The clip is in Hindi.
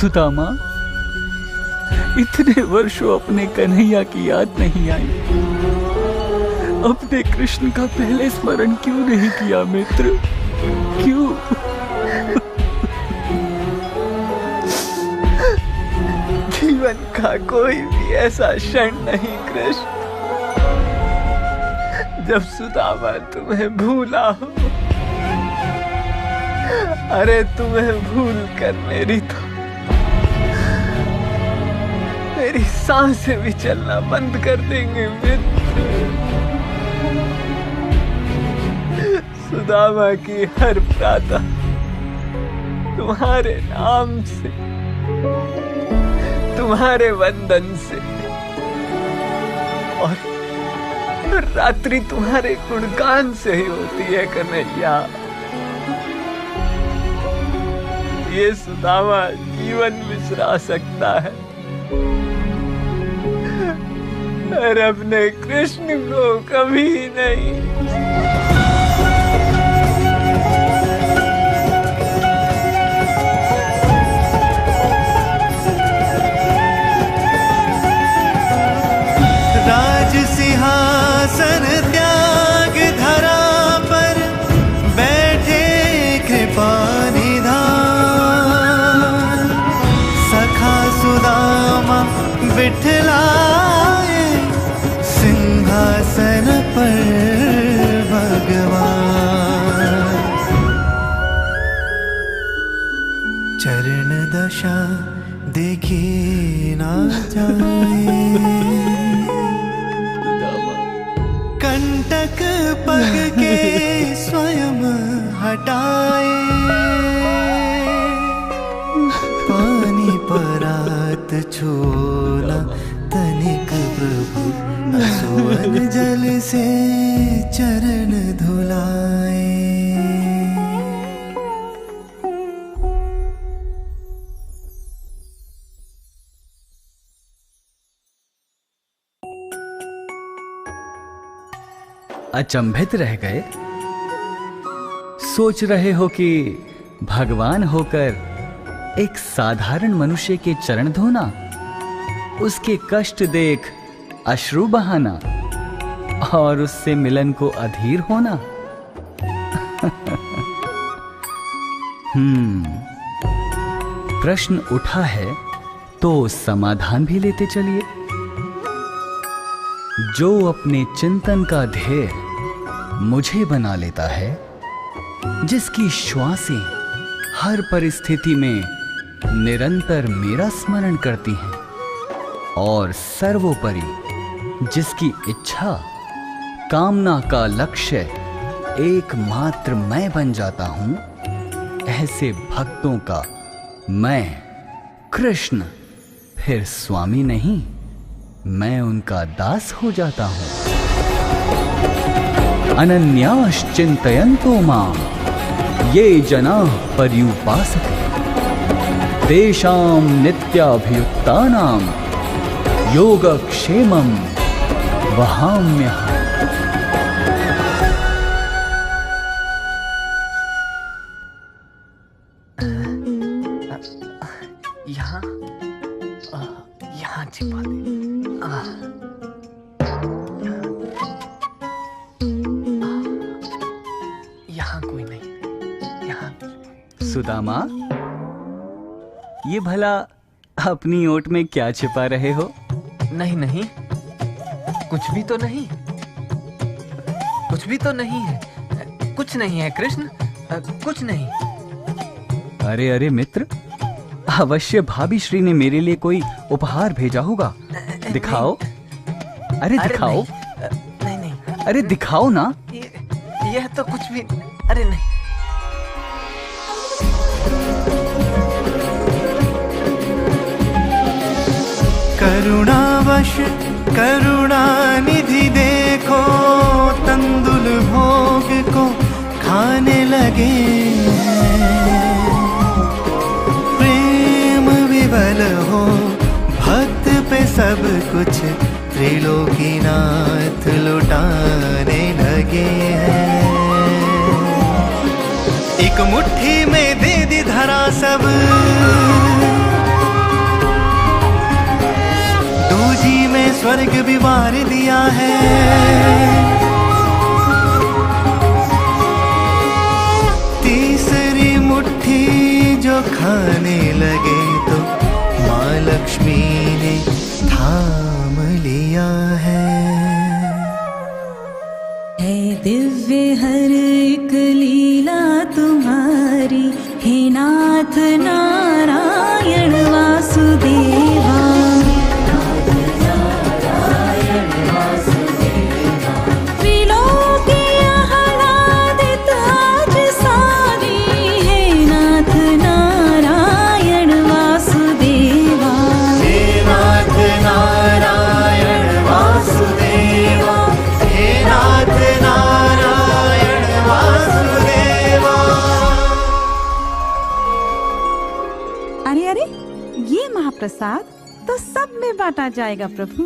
सुदामा, इतने वर्षों अपने कन्हैया की याद नहीं आई। अपने कृष्ण का पहले स्मरण क्यों नहीं किया मित्र? क्यों? जीवन का कोई भी ऐसा क्षण नहीं कृष्ण जब सुदामा तुम्हें भूला हो। अरे तुम्हें भूल कर मेरी सांसें भी चलना बंद कर देंगे मित्र। सुदामा की हर प्रातः तुम्हारे नाम से, तुम्हारे वंदन से और रात्रि तुम्हारे गुणगान से ही होती है कन्हैया। ये सुदामा जीवन बिसरा सकता है और अपने कृष्ण को कभी नहीं। राज सिंहासन त्याग धरा पर बैठे कृपा निधान, सखा सुदामा बिठलाए सिंहासन पर भगवान। चरण दशा देखी ना जाए, कंटक पग के स्वयं हटाए। पानी परात छोला तनिक प्रभु, असुवन जल से चरण धुलाए। अचंभित रह गए? सोच रहे हो कि भगवान होकर एक साधारण मनुष्य के चरण धोना, उसके कष्ट देख अश्रु बहाना और उससे मिलन को अधीर होना? प्रश्न उठा है तो समाधान भी लेते चलिए। जो अपने चिंतन का ध्येय मुझे बना लेता है, जिसकी श्वासें हर परिस्थिति में निरंतर मेरा स्मरण करती हैं, और सर्वोपरि जिसकी इच्छा कामना का लक्ष्य एकमात्र मैं बन जाता हूं, ऐसे भक्तों का मैं कृष्ण फिर स्वामी नहीं, मैं उनका दास हो जाता हूं। अनन्याश्चिन्तयन्तो मां ये जनाः पर्युपासते, तेषां नित्याभियुक्तानां योगक्षेमं वहाम्यहम्। यहाँ छिपा दे। यहाँ कोई नहीं, यहाँ। सुदामा, ये भला अपनी ओट में क्या छिपा रहे हो? नहीं नहीं, कुछ भी तो नहीं, कुछ भी तो नहीं है, कुछ नहीं है कृष्ण, कुछ नहीं। अरे अरे मित्र, अवश्य भाभी श्री ने मेरे लिए कोई उपहार भेजा होगा। दिखाओ। अरे दिखाओ। नहीं नहीं, अरे दिखाओ ना। यह तो कुछ भी, अरे नहीं। करुणावश करुणा निधि देखो, तंदुल भोग को खाने लगे। प्रेम विवल हो भक्त पे सब कुछ, त्रिलोकीनाथ लुटाने लगे हैं। एक मुट्ठी में दे दी धरा सब, जी में स्वर्ग भी वार दिया है। तीसरी मुट्ठी जो खाने लगे तो माँ लक्ष्मी ने थाम लिया है। दिव्य हर एक लीला तुम्हारी, हे नाथ नारायण वासुदेवा। त्रिलोकी आह्लादित आज सारी, हे नाथ नारायण वासुदेवा। हे नाथ नारायण वासुदेवा, हे नाथ नारायण वासुदेवा। अरे अरे, ये महाप्रसाद तो सब में बांटा जाएगा प्रभु।